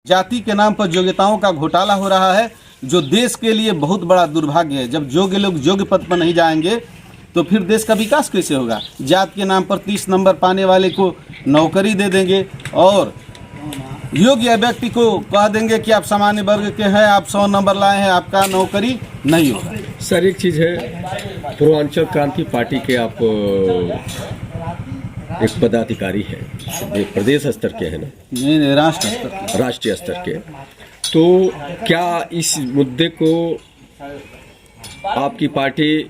जाति के नाम पर योग्यताओं का घोटाला हो रहा है, जो देश के लिए बहुत बड़ा दुर्भाग्य है। जब योग्य लोग योग्य पद पर नहीं जाएंगे तो फिर देश का विकास कैसे होगा। जात के नाम पर 30 नंबर पाने वाले को नौकरी दे देंगे और योग्य व्यक्ति को कह देंगे कि आप सामान्य वर्ग के हैं, आप 100 नंबर लाए हैं, आपका नौकरी नहीं होगा। सर एक चीज़ है, पूर्वांचल क्रांति पार्टी के आप एक पदाधिकारी हैं, एक प्रदेश स्तर के हैं ना? नहीं, राष्ट्र स्तर के। राष्ट्रीय स्तर के। तो क्या इस मुद्दे को आपकी पार्टी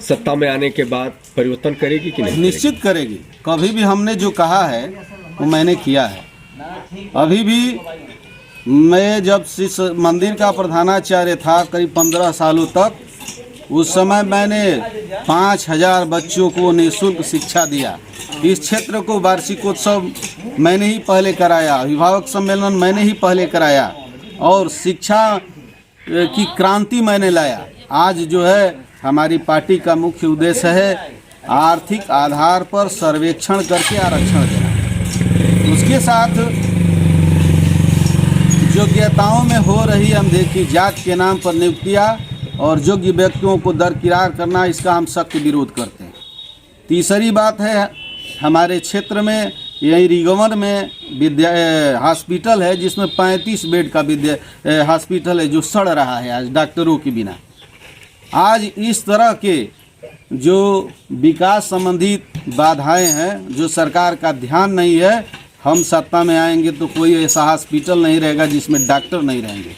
सत्ता में आने के बाद परिवर्तन करेगी कि नहीं? निश्चित करेगी। कभी भी हमने जो कहा है वो मैंने किया है। अभी भी मैं जब शिश मंदिर का प्रधानाचार्य था करीब 15 सालों तक, उस समय मैंने 5000 बच्चों को निःशुल्क शिक्षा दिया। इस क्षेत्र को वार्षिकोत्सव मैंने ही पहले कराया, अभिभावक सम्मेलन मैंने ही पहले कराया और शिक्षा की क्रांति मैंने लाया। आज जो है हमारी पार्टी का मुख्य उद्देश्य है आर्थिक आधार पर सर्वेक्षण करके आरक्षण देना। उसके साथ योग्यताओं में हो रही अनदेखी, जात के नाम पर नियुक्तियां और योग्य व्यक्तियों को दरकिरार करना, इसका हम सख्त विरोध करते हैं। तीसरी बात है, हमारे क्षेत्र में यही रिगवन में हॉस्पिटल है जिसमें 35 बेड का हॉस्पिटल है जो सड़ रहा है आज डॉक्टरों के बिना। आज इस तरह के जो विकास संबंधित बाधाएं हैं, जो सरकार का ध्यान नहीं है, हम सत्ता में आएंगे तो कोई ऐसा हॉस्पिटल नहीं रहेगा जिसमें डॉक्टर नहीं रहेंगे।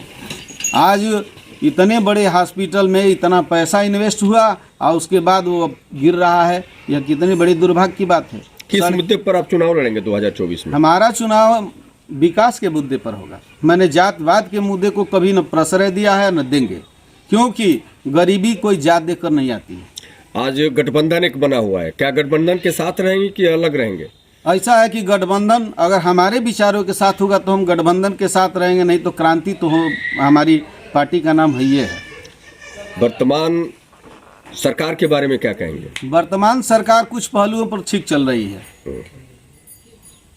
आज इतने बड़े हॉस्पिटल में इतना पैसा इन्वेस्ट हुआ और उसके बाद वो गिर रहा है, यह कितनी बड़ी दुर्भाग्य की बात है। किस मुद्दे पर आप चुनाव लड़ेंगे 2024 में? हमारा चुनाव विकास के मुद्दे पर होगा। मैंने जातवाद के मुद्दे को कभी न प्रश्रय दिया है न देंगे, क्योंकि गरीबी कोई जात देकर नहीं आती है। आज गठबंधन एक बना हुआ है, क्या गठबंधन के साथ रहेंगे कि अलग रहेंगे? ऐसा है कि गठबंधन अगर हमारे विचारों के साथ होगा तो हम गठबंधन के साथ रहेंगे, नहीं तो क्रांति तो हो, हमारी पार्टी का नाम है ये है। वर्तमान सरकार के बारे में क्या कहेंगे? वर्तमान सरकार कुछ पहलुओं पर ठीक चल रही है,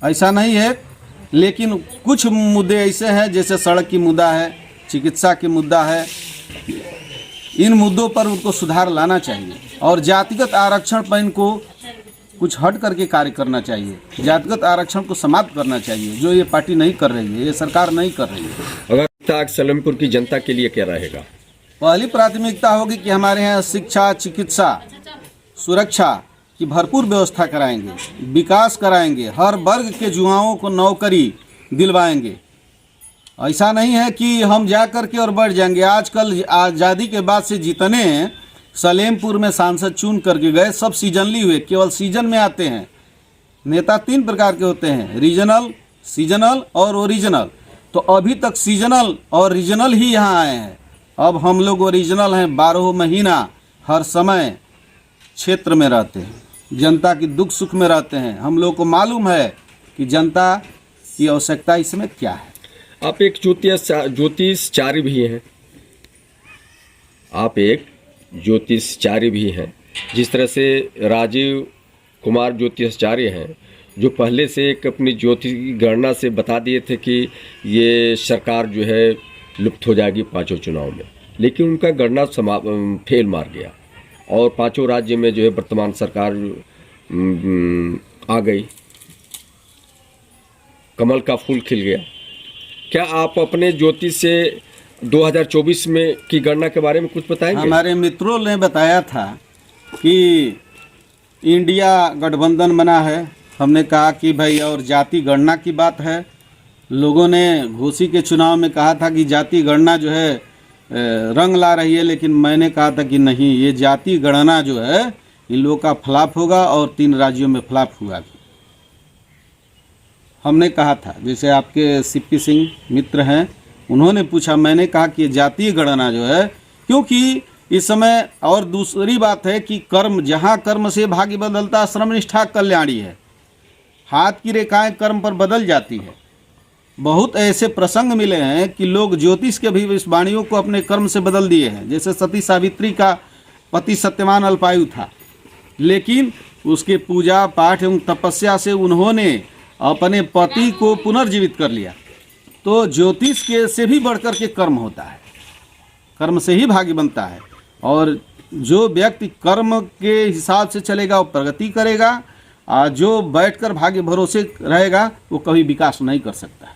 ऐसा नहीं है, लेकिन कुछ मुद्दे ऐसे हैं जैसे सड़क की मुद्दा है, चिकित्सा की मुद्दा है, इन मुद्दों पर उनको सुधार लाना चाहिए और जातिगत आरक्षण पर इनको कुछ हट करके कार्य करना चाहिए। जातिगत आरक्षण को समाप्त करना चाहिए, जो ये पार्टी नहीं कर रही है, ये सरकार नहीं कर रही है। अगर सलेमपुर की जनता के लिए क्या रहेगा? पहली प्राथमिकता होगी कि हमारे यहाँ शिक्षा, चिकित्सा, सुरक्षा की भरपूर व्यवस्था कराएंगे, विकास कराएंगे, हर वर्ग के युवाओं को नौकरी दिलवाएंगे। ऐसा नहीं है कि हम जा कर के और बढ़ जाएंगे। आजकल आज़ादी के बाद से जितने सलेमपुर में सांसद चुन करके गए सब सीजनली हुए, केवल सीजन में आते हैं। नेता 3 प्रकार के होते हैं, रीजनल, सीजनल और ओरिजिनल। तो अभी तक सीजनल और रीजनल ही यहाँ आए हैं। अब हम लोग ओरिजिनल हैं, 12 महीना हर समय क्षेत्र में रहते हैं, जनता की दुख सुख में रहते हैं। हम लोग को मालूम है कि जनता की आवश्यकता इसमें क्या है। आप एक ज्योतिषचार्य भी हैं, आप एक ज्योतिषचार्य भी हैं। जिस तरह से राजीव कुमार ज्योतिषचार्य हैं, जो पहले से एक अपनी ज्योतिष गणना से बता दिए थे कि ये सरकार जो है लुप्त हो जाएगी 5 चुनाव में, लेकिन उनका गणना फेल मार गया और 5 राज्य में जो है वर्तमान सरकार आ गई, कमल का फूल खिल गया। क्या आप अपने ज्योतिष से 2024 में की गणना के बारे में कुछ बताएंगे? हमारे मित्रों ने बताया था कि इंडिया गठबंधन बना है। हमने कहा कि भाई और जाति गणना की बात है। लोगों ने घोसी के चुनाव में कहा था कि जाति गणना जो है रंग ला रही है, लेकिन मैंने कहा था कि नहीं, ये जाति गणना जो है इन लोगों का फ्लॉप होगा और 3 राज्यों में फ्लॉप हुआ भी। हमने कहा था, जैसे आपके सीपी सिंह मित्र हैं, उन्होंने पूछा, मैंने कहा कि जातीय गणना जो है, क्योंकि इस समय और दूसरी बात है कि कर्म, जहाँ कर्म से भाग्य बदलता श्रम निष्ठा कल्याणी है। हाथ की रेखाएं कर्म पर बदल जाती है। बहुत ऐसे प्रसंग मिले हैं कि लोग ज्योतिष के भी इस वाणियों को अपने कर्म से बदल दिए हैं। जैसे सती सावित्री का पति सत्यवान अल्पायु था, लेकिन उसके पूजा पाठ एवं तपस्या से उन्होंने अपने पति को पुनर्जीवित कर लिया। तो ज्योतिष के से भी बढ़कर के कर्म होता है, कर्म से ही भाग्य बनता है। और जो व्यक्ति कर्म के हिसाब से चलेगा वो प्रगति करेगा, और जो बैठकर भाग्य भरोसे रहेगा वो कभी विकास नहीं कर सकता।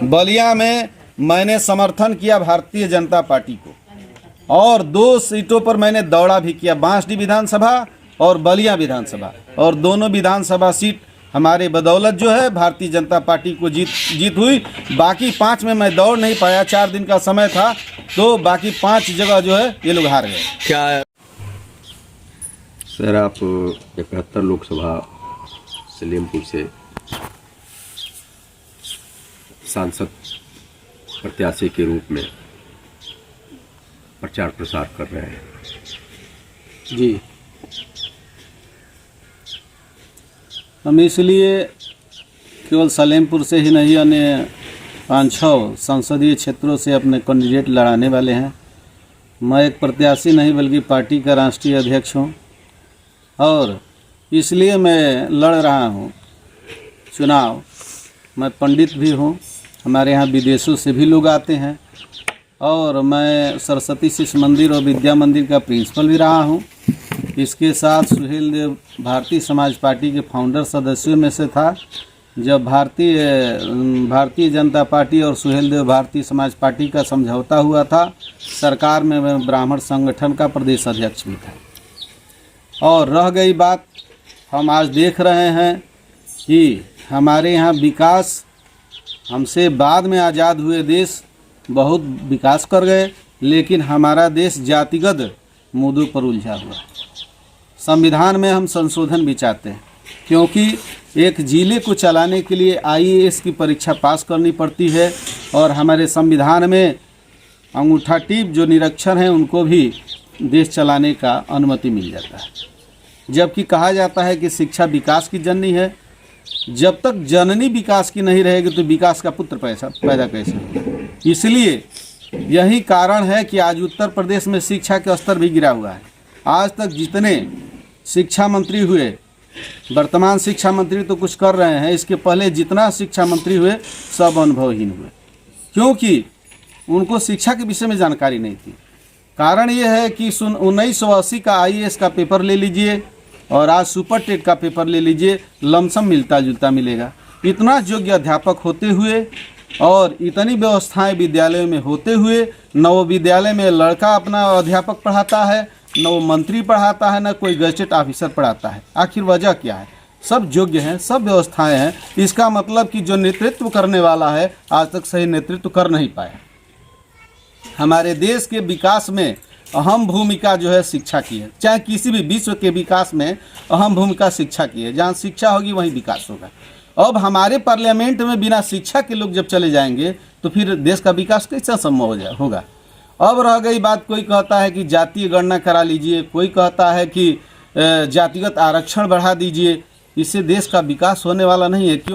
बलिया में मैंने समर्थन किया भारतीय जनता पार्टी को, और 2 सीटों पर मैंने दौड़ा भी किया, बांसडी विधानसभा और बलिया विधानसभा, और दोनों विधानसभा सीट हमारे बदौलत जो है भारतीय जनता पार्टी को जीत हुई। बाकी 5 में मैं दौड़ नहीं पाया, 4 दिन का समय था, तो बाकी 5 जगह जो है ये लोग हार गए। क्या सर आप 71 लोकसभा सलेमपुर से सांसद प्रत्याशी के रूप में प्रचार प्रसार कर रहे हैं? जी, हम इसलिए केवल सलेमपुर से ही नहीं, अन्य 5-6 संसदीय क्षेत्रों से अपने कैंडिडेट लड़ाने वाले हैं। मैं एक प्रत्याशी नहीं बल्कि पार्टी का राष्ट्रीय अध्यक्ष हूं, और इसलिए मैं लड़ रहा हूं चुनाव। मैं पंडित भी हूं, हमारे यहाँ विदेशों से भी लोग आते हैं, और मैं सरस्वती शिशु मंदिर और विद्या मंदिर का प्रिंसिपल भी रहा हूं। इसके साथ सुहेल देव भारतीय समाज पार्टी के फाउंडर सदस्यों में से था। जब भारतीय जनता पार्टी और सुहेल देव भारतीय समाज पार्टी का समझौता हुआ था, सरकार में मैं ब्राह्मण संगठन का प्रदेश अध्यक्ष भी था। और रह गई बात, हम आज देख रहे हैं कि हमारे यहाँ विकास, हमसे बाद में आज़ाद हुए देश बहुत विकास कर गए, लेकिन हमारा देश जातिगत मुद्दों पर उलझा हुआ है। संविधान में हम संशोधन भी चाहते हैं, क्योंकि एक जिले को चलाने के लिए IAS की परीक्षा पास करनी पड़ती है, और हमारे संविधान में अंगूठा टीप जो निरक्षर हैं उनको भी देश चलाने का अनुमति मिल जाता है। जबकि कहा जाता है कि शिक्षा विकास की जननी है। जब तक जननी विकास की नहीं रहेगी तो विकास का पुत्र पैदा कैसे होगा। इसलिए यही कारण है कि आज उत्तर प्रदेश में शिक्षा का स्तर भी गिरा हुआ है। आज तक जितने शिक्षा मंत्री हुए, वर्तमान शिक्षा मंत्री तो कुछ कर रहे हैं, इसके पहले जितना शिक्षा मंत्री हुए सब अनुभवहीन हुए, क्योंकि उनको शिक्षा के विषय में जानकारी नहीं थी। कारण ये है कि 1980 का IAS का पेपर ले लीजिए और आज सुपर टेट का पेपर ले लीजिए, लमसम मिलता जुलता मिलेगा। इतना योग्य अध्यापक होते हुए और इतनी व्यवस्थाएं विद्यालयों में होते हुए, न वो विद्यालय में लड़का अपना अध्यापक पढ़ाता है, न वो मंत्री पढ़ाता है, न कोई गजटेड ऑफिसर पढ़ाता है। आखिर वजह क्या है? सब योग्य हैं, सब व्यवस्थाएं हैं। इसका मतलब कि जो नेतृत्व करने वाला है आज तक सही नेतृत्व कर नहीं पाया। हमारे देश के विकास में अहम भूमिका जो है शिक्षा की है। चाहे किसी भी विश्व के विकास में अहम भूमिका शिक्षा की है। जहाँ शिक्षा होगी वहीं विकास होगा। अब हमारे पार्लियामेंट में बिना शिक्षा के लोग जब चले जाएंगे तो फिर देश का विकास कैसा संभव होगा। अब रह गई बात, कोई कहता है कि जातीय गणना करा लीजिए, कोई कहता है कि जातिगत आरक्षण बढ़ा दीजिए। इससे देश का विकास होने वाला नहीं है। क्यों?